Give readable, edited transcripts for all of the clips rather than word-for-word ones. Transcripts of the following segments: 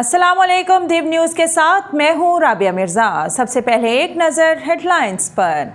अस्सलाम वालेकुम। दीप न्यूज़ के साथ मैं हूँ राबिया मिर्ज़ा। सबसे पहले एक नज़र हेडलाइंस पर।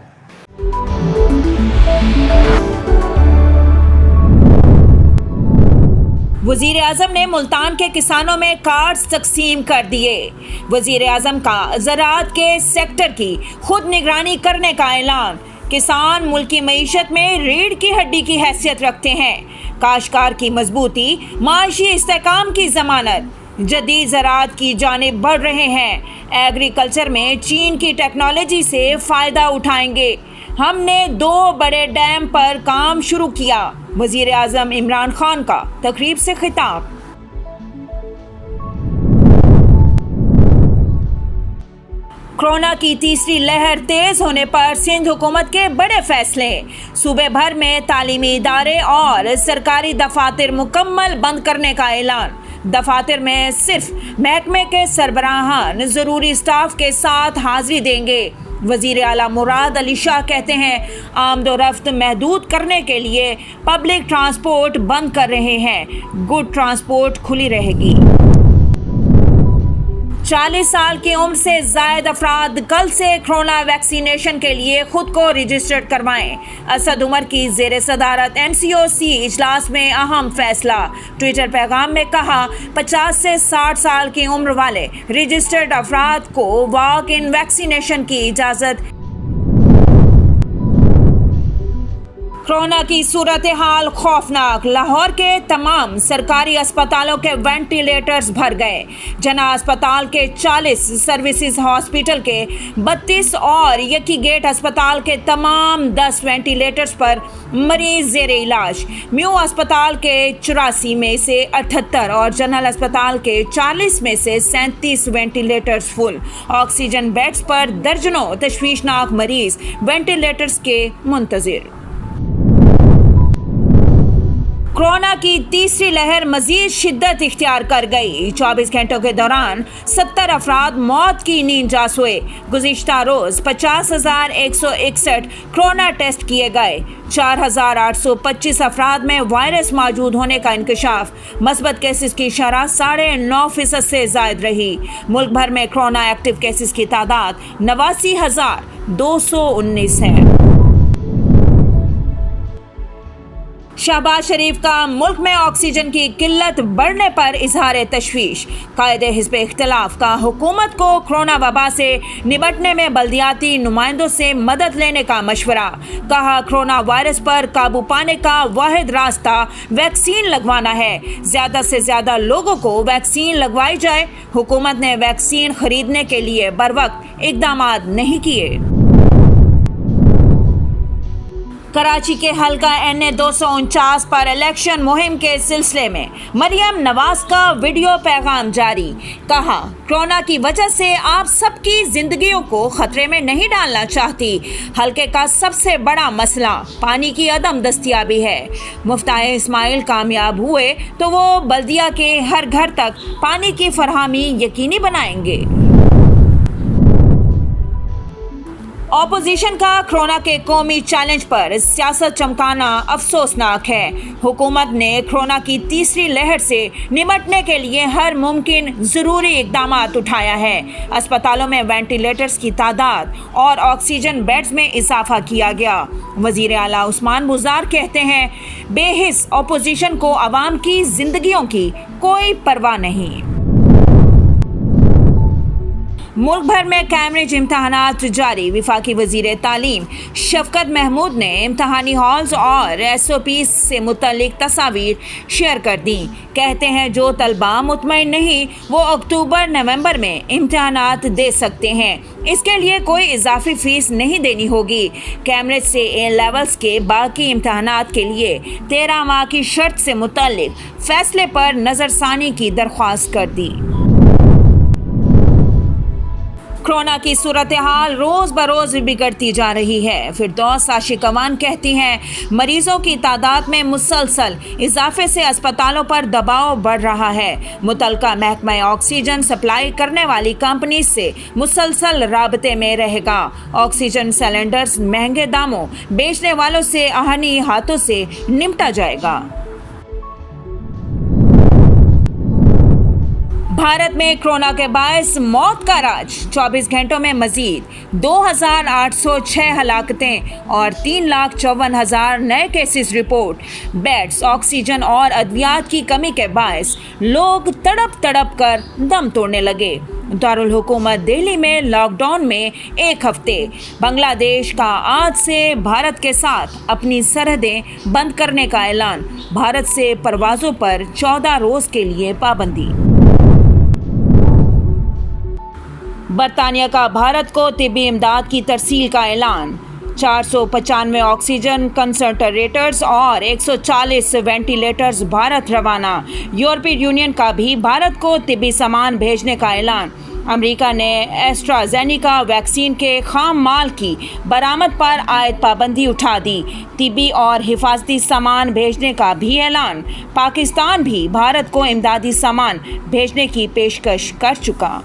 वज़ीर आज़म ने मुल्तान के किसानों में कार्ड्स तकसीम कर दिए। वज़ीर आज़म का ज़राअत के सेक्टर की खुद निगरानी करने का ऐलान। किसान मुल्क की मईशत में रीढ़ की हड्डी की हैसियत रखते हैं। काश्तकार की मजबूती माशी इस्तेहकाम की ज़मानत। जदीद ज़राअत की जानिब बढ़ रहे हैं। एग्रीकल्चर में चीन की टेक्नोलॉजी से फ़ायदा उठाएंगे। हमने 2 बड़े डैम पर काम शुरू किया। वज़ीर आज़म इमरान खान का तकरीब से खिताब। कोरोना की तीसरी लहर तेज होने पर सिंध हुकूमत के बड़े फैसले। सूबे भर में तालीमी इदारे और सरकारी दफातर मुकम्मल बंद करने का ऐलान। दफातर में सिर्फ महकमे के सरबराहान ज़रूरी स्टाफ के साथ हाजिरी देंगे। वज़ीर आला मुराद अली शाह कहते हैं आमदोरफ्त महदूद करने के लिए पब्लिक ट्रांसपोर्ट बंद कर रहे हैं। गुड ट्रांसपोर्ट खुली रहेगी। 40 साल की उम्र से ज़ायद अफराद कल से कोरोना वैक्सीनेशन के लिए खुद को रजिस्टर्ड करवाएं। असद उमर की ज़ेर सदारत MCOC इजलास में अहम फैसला। ट्विटर पैगाम में कहा 50 से 60 साल की उम्र वाले रजिस्टर्ड अफराद को वॉक इन वैक्सीनेशन की इजाज़त। कोरोना की सूरत हाल खौफनाक। लाहौर के तमाम सरकारी अस्पतालों के वेंटिलेटर्स भर गए। जना अस्पताल के 40, सर्विसेज हॉस्पिटल के 32 और यकी गेट अस्पताल के तमाम 10 वेंटिलेटर्स पर मरीज जेर इलाज। म्यू अस्पताल के 84 में से 78 और जनरल अस्पताल के 40 में से 37 वेंटिलेटर्स फुल। ऑक्सीजन बेड्स पर दर्जनों तशवीशनाक मरीज वेंटिलेटर्स के मुंतजिर। कोरोना की तीसरी लहर मजीद शिद्दत इख्तियार कर गई। 24 घंटों के दौरान 70 अफराद मौत की नींद जास हुए। गुज़िश्ता रोज़ 50,161 कोरोना टेस्ट किए गए। 4,825 अफराद में वायरस मौजूद होने का इंकशाफ। मस्बत केसेस की शरह 9.5% से ज़ायद रही। मुल्क भर में कोरोना एक्टिव केसेस की तादाद 89,219 है। शहबाज शरीफ का मुल्क में ऑक्सीजन की किल्लत बढ़ने पर इजहार तशवीश। कायदे हिज़्ब इख्तिलाफ का हुकूमत को कोरोना वबा से निपटने में बल्दियाती नुमाइंदों से मदद लेने का मशवरा। कहा कोरोना वायरस पर काबू पाने का वाहिद रास्ता वैक्सीन लगवाना है। ज़्यादा से ज़्यादा लोगों को वैक्सीन लगवाई जाए। हुकूमत ने वैक्सीन खरीदने के लिए बरवक्त इक़दामात नहीं किए। कराची के हल्का NA 249 पर इलेक्शन मुहिम के सिलसिले में मरियम नवाज का वीडियो पैगाम जारी। कहा कोरोना की वजह से आप सबकी जिंदगियों को खतरे में नहीं डालना चाहती। हल्के का सबसे बड़ा मसला पानी की अदम दस्तयाबी है। मुफ्ताह इस्माइल कामयाब हुए तो वो बल्दिया के हर घर तक पानी की फरहमी यकीनी बनाएंगे। ऑपोजिशन का कोरोना के कौमी चैलेंज पर सियासत चमकाना अफसोसनाक है। हुकूमत ने कोरोना की तीसरी लहर से निपटने के लिए हर मुमकिन ज़रूरी इक़दामात उठाया है। अस्पतालों में वेंटिलेटर्स की तादाद और ऑक्सीजन बेड्स में इजाफा किया गया। वज़ीर आला उस्मान बुज़ार कहते हैं बेहिस ऑपोजिशन को आवाम की जिंदगियों की कोई परवाह नहीं। मुल्क भर में कैम्ब्रिज इम्तहानात जारी। वफाकी वज़ीर तालीम शफकत महमूद ने इम्तहानी हॉल्स और SOP से मुतल्लिक तस्वीर शेयर कर दी। कहते हैं जो तलबा मुतमईन नहीं वो अक्टूबर नवंबर में इम्तहानात दे सकते हैं। इसके लिए कोई इजाफी फ़ीस नहीं देनी होगी। कैम्ब्रिज से A लेवल्स के बाकी इम्तहानात के लिए 13 माह की शर्त से मुतल्लिक फ़ैसले पर नज़रसानी की दरख्वास्त कर दी। कोरोना की सूरत हाल रोज़ बरोज़ बिगड़ती जा रही है। फिरदौस आशिकवान कहती हैं मरीजों की तादाद में मुसलसल इजाफे से अस्पतालों पर दबाव बढ़ रहा है। मुतलका महकमा ऑक्सीजन सप्लाई करने वाली कंपनी से मुसलसल राबते में रहेगा। ऑक्सीजन सिलेंडर्स महंगे दामों बेचने वालों से आहनी हाथों से निपटा जाएगा। भारत में कोरोना के बायस मौत का राज, 24 घंटों में मजीद 2,806 हलाकतें और 3,54,000 नए केसेस रिपोर्ट। बेड्स, ऑक्सीजन और अद्वियात की कमी के बायस लोग तड़प कर दम तोड़ने लगे। दारुल हुकूमत दिल्ली में लॉकडाउन में 1 हफ्ते। बांग्लादेश का आज से भारत के साथ अपनी सरहदें बंद करने का ऐलान। भारत से परवाजों पर 14 रोज के लिए पाबंदी। बरतानिया का भारत को तिब्बी इमदाद की तरसील का ऐलान। 495 ऑक्सीजन कंसंट्रेटर्स और 140 वेंटिलेटर्स भारत रवाना। यूरोपीय यूनियन का भी भारत को तिब्बी सामान भेजने का ऐलान। अमेरिका ने एस्ट्राजेनिका वैक्सीन के खाम माल की बरामद पर आयद पाबंदी उठा दी। तिब्बी और हिफाजती सामान भेजने का भी ऐलान। पाकिस्तान भी भारत को इमदादी सामान भेजने की पेशकश कर चुका।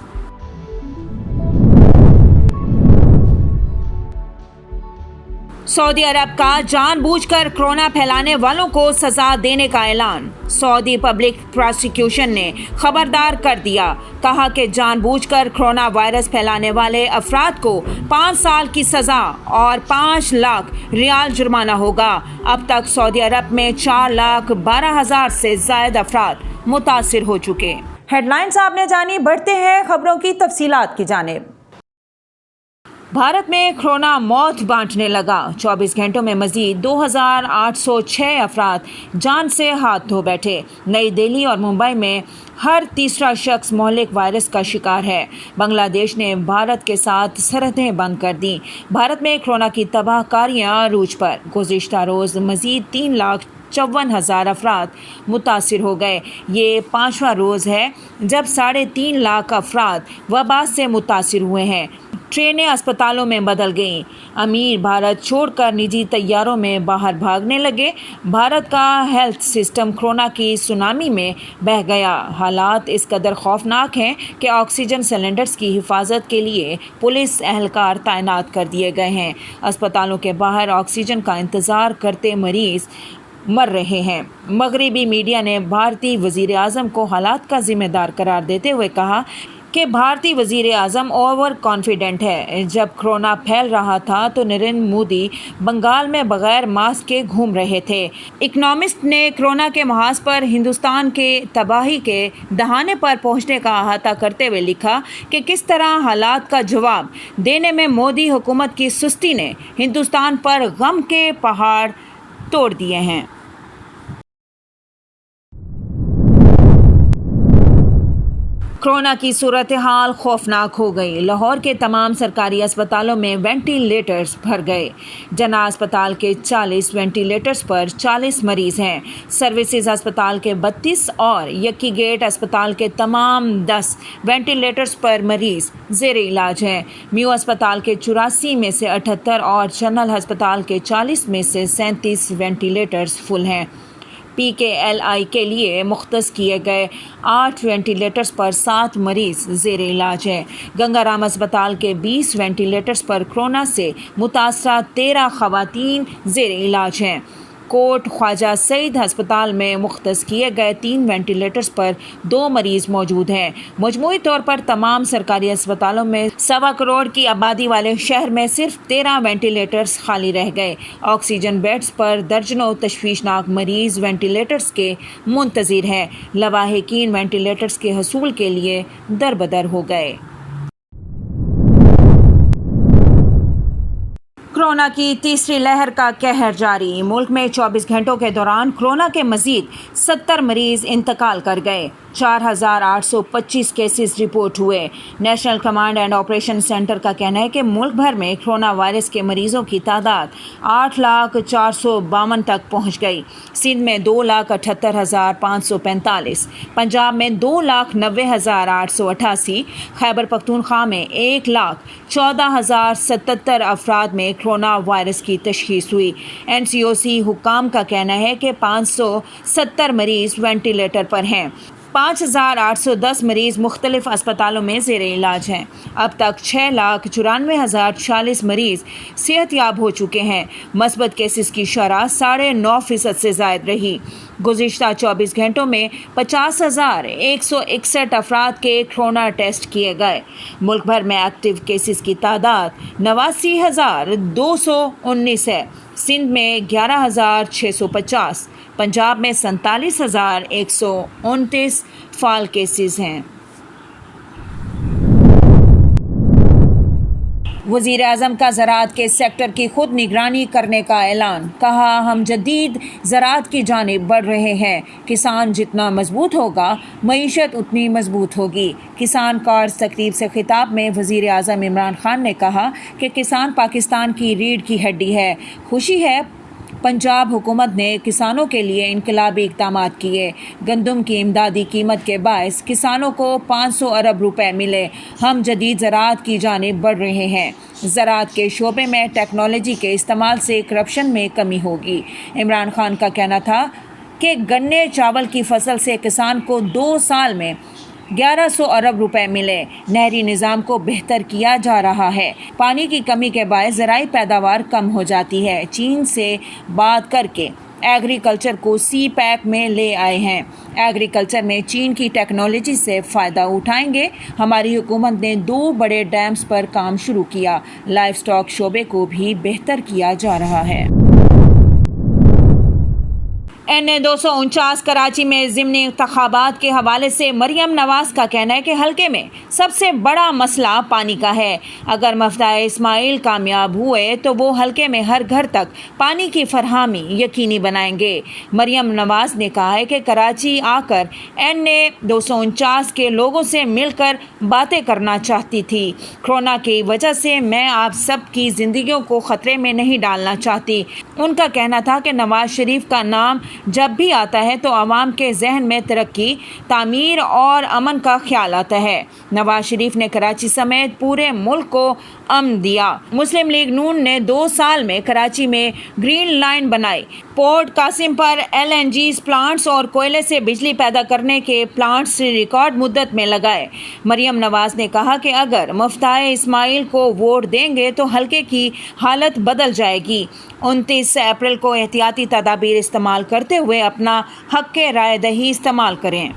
सऊदी अरब का जानबूझकर कोरोना फैलाने वालों को सजा देने का ऐलान। सऊदी पब्लिक प्रोसिक्यूशन ने खबरदार कर दिया, कहा कि जानबूझकर कोरोना वायरस फैलाने वाले अफराद को 5 साल की सजा और 5 लाख रियाल जुर्माना होगा। अब तक सऊदी अरब में 4,12,000 से ज्यादा अफराद मुतासिर हो चुके। हेडलाइंस आपने जानी, बढ़ते हैं खबरों की तफसीलात की जानिब। भारत में कोरोना मौत बांटने लगा। 24 घंटों में मजीद 2,806 अफराद जान से हाथ धो बैठे। नई दिल्ली और मुंबई में हर तीसरा शख्स मोहल्लिक वायरस का शिकार है। बांग्लादेश ने भारत के साथ सरहदें बंद कर दी। भारत में कोरोना की तबाहकारियां अरूज पर। गुज़िश्ता रोज़ मजीद 3,54,000 अफराद मुतासिर हो गए। ये 5वां रोज़ है जब 3.5 लाख अफराद वबा से मुतासिर हुए हैं। ट्रेनें अस्पतालों में बदल गईं। अमीर भारत छोड़कर निजी तैयारों में बाहर भागने लगे। भारत का हेल्थ सिस्टम कोरोना की सुनामी में बह गया। हालात इस कदर खौफनाक हैं कि ऑक्सीजन सिलेंडर्स की हिफाजत के लिए पुलिस एहलकार तैनात कर दिए गए हैं। अस्पतालों के बाहर ऑक्सीजन का इंतज़ार करते मरीज़ मर रहे हैं। मगरबी मीडिया ने भारतीय वज़ीर आज़म को हालात का जिम्मेदार करार देते हुए कहा कि भारतीय वज़ीर आज़म ओवर कॉन्फिडेंट है। जब कोरोना फैल रहा था तो नरेंद्र मोदी बंगाल में बगैर मास्क के घूम रहे थे। इकोनॉमिस्ट ने कोरोना के महाज पर हिंदुस्तान के तबाही के दहाने पर पहुंचने का अहाता करते हुए लिखा कि किस तरह हालात का जवाब देने में मोदी हुकूमत की सुस्ती ने हिंदुस्तान पर गम के पहाड़ तोड़ दिए हैं। कोरोना की सूरत हाल खौफनाक हो गई। लाहौर के तमाम सरकारी अस्पतालों में वेंटिलेटर्स भर गए। जना अस्पताल के 40 वेंटिलेटर्स पर 40 मरीज हैं। सर्विसेज अस्पताल के 32 और यक्की गेट अस्पताल के तमाम 10 वेंटिलेटर्स पर मरीज जेर इलाज हैं। म्यू अस्पताल के 84 में से 78 और जनरल अस्पताल के 40 में से 37 वेंटिलेटर्स फुल हैं। PKLI के लिए मुख्तस किए गए 8 वेंटिलेटर्स पर 7 मरीज जेर इलाज हैं। गंगाराम अस्पताल के 20 वेंटिलेटर्स पर कोरोना से मुतासरा 13 खवातीन जेर इलाज हैं। कोट ख्वाजा सईद अस्पताल में मुख्तस किए गए 3 वेंटिलेटर्स पर 2 मरीज मौजूद हैं। मजमूई तौर पर तमाम सरकारी अस्पतालों में 1.25 करोड़ की आबादी वाले शहर में सिर्फ 13 वेंटिलेटर्स खाली रह गए। ऑक्सीजन बेड्स पर दर्जनों तशवीशनाक मरीज वेंटिलेटर्स के मुंतज़िर हैं। लवाहिकीन वेंटिलेटर्स के हसूल के लिए दरबदर हो गए। कोरोना की तीसरी लहर का कहर जारी। मुल्क में 24 घंटों के दौरान कोरोना के मजीद 70 मरीज इंतकाल कर गए। 4,825 केसेस रिपोर्ट हुए। National command and operation centre का कहना है कि मुल्क भर में कोरोना वायरस के मरीजों की तादाद 8,452 तक पहुंच गई। सिंध में 2,78,545, पंजाब में 2,90,888, खैबर पख्तूनख्वा में 1,14,077 अफराद में कोरोना वायरस की तशखीस हुई। NCOC हुकाम का कहना है कि 570 मरीज वेंटिलेटर पर हैं। 5,810 مریض مختلف اسپتالوں میں زیر علاج ہیں۔ اب تک 6,94,040 مریض صحت یاب ہو چکے ہیں۔ مثبت کیسز کی شرح 9.5% سے زائد رہی۔ گزشتہ 24 گھنٹوں میں 50,161 افراد کے کورونا ٹیسٹ کیے گئے۔ ملک بھر میں ایکٹیو کیسز کی تعداد 89,219 ہے۔ سندھ میں 11,650، پنجاب میں 47,129 فعال کیسز ہیں۔ وزیر اعظم کا زراعت کے سیکٹر کی خود نگرانی کرنے کا اعلان۔ کہا، ہم جدید زراعت کی جانب بڑھ رہے ہیں۔ کسان جتنا مضبوط ہوگا، معیشت اتنی مضبوط ہوگی۔ کسان کارڈز تقریب سے خطاب میں وزیر اعظم عمران خان نے کہا کہ کسان پاکستان کی ریڑھ کی ہڈی ہے۔ خوشی ہے، پنجاب حکومت نے کسانوں کے لیے انقلابی اقدامات کیے۔ گندم کی امدادی قیمت کے باعث کسانوں کو 500 ارب روپے ملے۔ ہم جدید زراعت کی جانب بڑھ رہے ہیں۔ زراعت کے شعبے میں ٹیکنالوجی کے استعمال سے کرپشن میں کمی ہوگی۔ عمران خان کا کہنا تھا کہ گنے چاول کی فصل سے کسان کو 2 سال میں 1,100 ارب روپے ملے۔ نہری نظام کو بہتر کیا جا رہا ہے۔ پانی کی کمی کے باعث زرعی پیداوار کم ہو جاتی ہے۔ چین سے بات کر کے ایگریکلچر کو سی پیک میں لے آئے ہیں۔ ایگریکلچر میں چین کی ٹیکنالوجی سے فائدہ اٹھائیں گے۔ ہماری حکومت نے 2 بڑے ڈیمز پر کام شروع کیا۔ لائف سٹاک شعبے کو بھی بہتر کیا جا رہا ہے۔ NA-249 کراچی میں ضمنی انتخابات کے حوالے سے مریم نواز کا کہنا ہے کہ حلقے میں سب سے بڑا مسئلہ پانی کا ہے۔ اگر مفتاح اسماعیل کامیاب ہوئے تو وہ حلقے میں ہر گھر تک پانی کی فراہمی یقینی بنائیں گے۔ مریم نواز نے کہا ہے کہ کراچی آ کر NA-249 کے لوگوں سے مل کر باتیں کرنا چاہتی تھی۔ کورونا کی وجہ سے میں آپ سب کی زندگیوں کو خطرے میں نہیں ڈالنا چاہتی۔ ان کا کہنا تھا کہ نواز شریف کا نام جب بھی آتا ہے تو عوام کے ذہن میں ترقی، تعمیر اور امن کا خیال آتا ہے۔ نواز شریف نے کراچی سمیت پورے ملک کو امن دیا۔ مسلم لیگ نون نے 2 سال میں کراچی میں گرین لائن بنائی۔ پورٹ قاسم پر LNG پلانٹس اور کوئلے سے بجلی پیدا کرنے کے پلانٹس ریکارڈ مدت میں لگائے۔ مریم نواز نے کہا کہ اگر مفتاح اسماعیل کو ووٹ دیں گے تو حلقے کی حالت بدل جائے گی۔ 29 اپریل کو احتیاطی تدابیر استعمال کرتے ہوئے اپنا حق رائے دہی استعمال کریں۔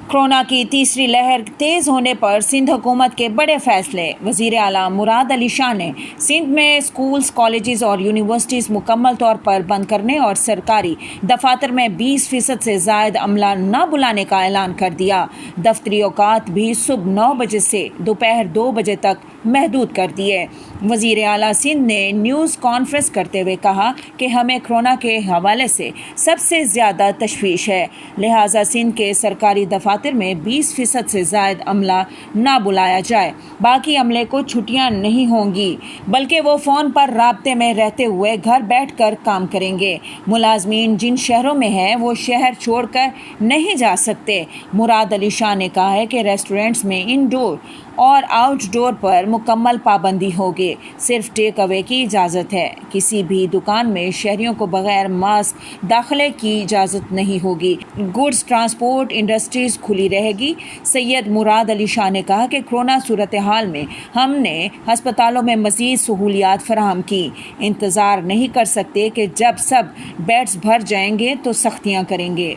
کورونا کی تیسری لہر تیز ہونے پر سندھ حکومت کے بڑے فیصلے۔ وزیر اعلیٰ مراد علی شاہ نے سندھ میں اسکولز، کالجز اور یونیورسٹیز مکمل طور پر بند کرنے اور سرکاری دفاتر میں 20% سے زائد عملہ نہ بلانے کا اعلان کر دیا۔ دفتری اوقات بھی صبح 9 بجے سے دوپہر 2 بجے تک محدود کر دیے۔ وزیر اعلیٰ سندھ نے نیوز کانفرنس کرتے ہوئے کہا کہ ہمیں کورونا کے حوالے سے سب سے زیادہ تشویش ہے، لہٰذا سندھ کے سرکاری دفاتر میں 20% سے زائد عملہ نہ بلایا جائے۔ باقی عملے کو چھٹیاں نہیں ہوں گی، بلکہ وہ فون پر رابطے میں رہتے ہوئے گھر بیٹھ کر کام کریں گے۔ ملازمین جن شہروں میں ہیں وہ شہر چھوڑ کر نہیں جا سکتے۔ مراد علی شاہ نے کہا ہے کہ ریسٹورینٹس میں انڈور اور آؤٹ ڈور پر مکمل پابندی ہوگی، صرف ٹیک اوے کی اجازت ہے۔ کسی بھی دکان میں شہریوں کو بغیر ماسک داخلے کی اجازت نہیں ہوگی۔ گڈز ٹرانسپورٹ انڈسٹریز کھلی رہے گی۔ سید مراد علی شاہ نے کہا کہ کورونا صورتحال میں ہم نے ہسپتالوں میں مزید سہولیات فراہم کی۔ انتظار نہیں کر سکتے کہ جب سب بیڈز بھر جائیں گے تو سختیاں کریں گے۔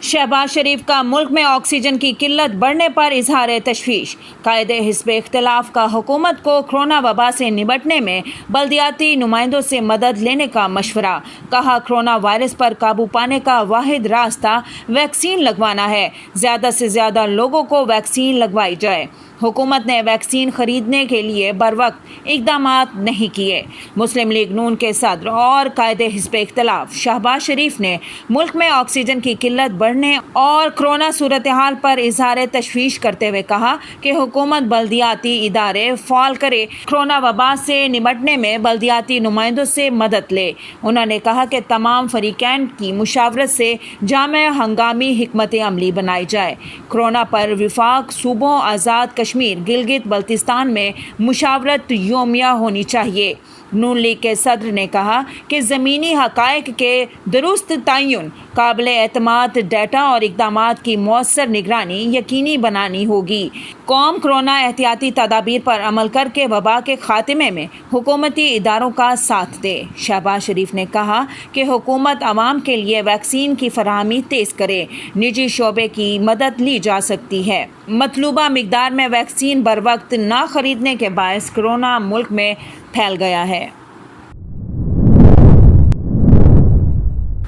شہباز شریف کا ملک میں آکسیجن کی قلت بڑھنے پر اظہار تشویش۔ قائد حزب اختلاف کا حکومت کو کورونا وبا سے نمٹنے میں بلدیاتی نمائندوں سے مدد لینے کا مشورہ۔ کہا، کورونا وائرس پر قابو پانے کا واحد راستہ ویکسین لگوانا ہے۔ زیادہ سے زیادہ لوگوں کو ویکسین لگوائی جائے۔ حکومت نے ویکسین خریدنے کے لیے بروقت اقدامات نہیں کیے۔ مسلم لیگ نون کے صدر اور قائد حزب اختلاف شہباز شریف نے ملک میں آکسیجن کی قلت بڑھنے اور کورونا صورتحال پر اظہار تشویش کرتے ہوئے کہا کہ حکومت بلدیاتی ادارے فعال کرے، کورونا وبا سے نمٹنے میں بلدیاتی نمائندوں سے مدد لے۔ انہوں نے کہا کہ تمام فریقین کی مشاورت سے جامع ہنگامی حکمت عملی بنائی جائے۔ کورونا پر وفاق صوبوں آزاد کشمیر، گلگت بلتستان میں مشاورت یومیہ ہونی چاہیے۔ नून लीग के सदर ने कहा कि ज़मीनी हक़ाइक़ के दुरुस्त तयन, काबिल एतमाद डेटा और इक़दामात की मौसर निगरानी यकीनी बनानी होगी। कौम कोरोना एहतियाती तदाबीर पर अमल करके वबा के खात्मे में हुकूमती इदारों का साथ दे। शहबाज शरीफ ने कहा कि हुकूमत अवाम के लिए वैक्सीन की फराहमी तेज़ करे, निजी शोबे की मदद ली जा सकती है। मतलूबा मिकदार में वैक्सीन बर वक्त ना खरीदने के बायस कोरोना मुल्क में फैल गया है।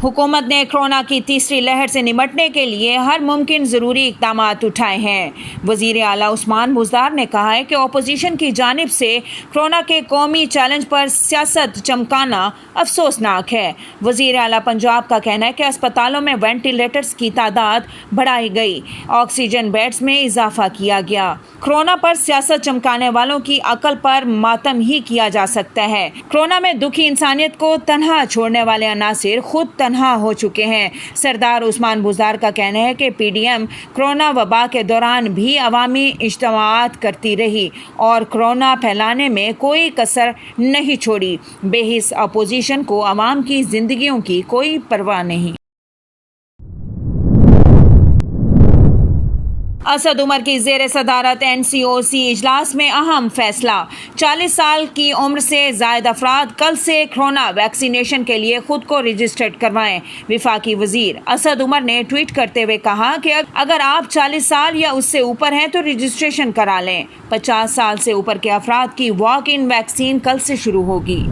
हुकूमत ने कोरोना की तीसरी लहर से निपटने के लिए हर मुमकिन ज़रूरी इक़दामात उठाए हैं। वज़ीर आला उस्मान बुज़दार ने कहा है कि अपोजिशन की जानिब से कोरोना के कौमी चैलेंज पर सियासत चमकाना अफसोसनाक है। वज़ीर आला पंजाब का कहना है कि अस्पतालों में वेंटिलेटर्स की तादाद बढ़ाई गई, ऑक्सीजन बेड्स में इजाफा किया गया। कोरोना पर सियासत चमकाने वालों की अकल पर मातम ही किया जा सकता है। कोरोना में दुखी इंसानियत को तन्हा छोड़ने वाले अनासिर खुद तन्हा हो चुके हैं। सरदार उस्मान बुज़दार का कहना है कि पीडीएम कोरोना वबा के दौरान भी अवामी इज्तिमाआत करती रही और कोरोना फैलाने में कोई कसर नहीं छोड़ी। बेहिस अपोजिशन को अवाम की जिंदगियों की कोई परवाह नहीं। असद उमर की ज़ेर सदारत NCOC इजलास में अहम फैसला। 40 साल की उम्र से ज़ायद अफराद कल से कोरोना वैक्सीनेशन के लिए खुद को रजिस्टर्ड करवाएं। विफाकी वजीर असद उमर ने ट्वीट करते हुए कहा कि अगर आप 40 साल या उससे ऊपर हैं तो रजिस्ट्रेशन करा लें। 50 साल से ऊपर के अफराद की वॉक इन वैक्सीन कल से शुरू होगी।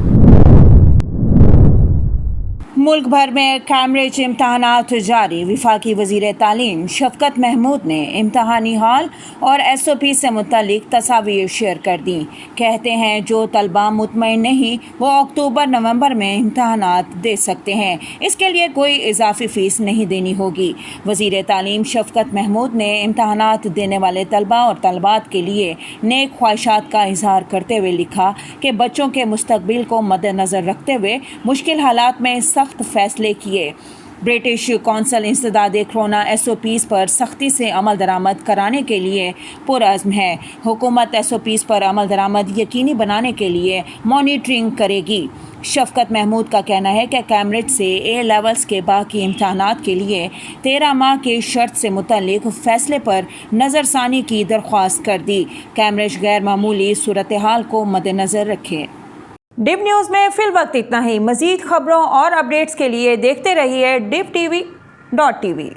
मुल्क भर में कैम्ब्रिज इम्तहानात जारी। विफाकी वज़ीर तालीम शफकत महमूद ने इम्तहानी हॉल और SOP से मुतल्लिक तस्वीर शेयर कर दी। कहते हैं जो तलबा मुतमईन नहीं वो अक्टूबर नवंबर में इम्तहानात दे सकते हैं, इसके लिए कोई इजाफी फ़ीस नहीं देनी होगी। वज़ीर तालीम शफकत महमूद ने इम्तहानात देने वाले तलबा और तलबात के लिए नेक ख्वाहिशात का इजहार करते हुए लिखा कि बच्चों के मुस्तकबिल को मद्देनज़र रखते हुए मुश्किल हालात में सख्त फैसले किए। ब्रिटिश कौंसल इंसदादे कोरोना SOPs पर सख्ती से अमल दरामद कराने के लिए पुरअज़्म है। हुकूमत SOPs पर अमल दरामद यकीनी बनाने के लिए मॉनिटरिंग करेगी। शफकत महमूद का कहना है कि कैम्ब्रिज से A लेवल्स के बाकी इम्तहानात के लिए 13 माह की शर्त से मुतल्लिक फ़ैसले पर नज़रसानी की दरख्वास्त कर दी। कैम्ब्रिज गैर मामूली सूरत हाल को मद्देनज़र रखे। डिप न्यूज़ में फिल वक्त इतना ही। मज़ीद खबरों और अपडेट्स के लिए देखते रहिए DIPTV.TV।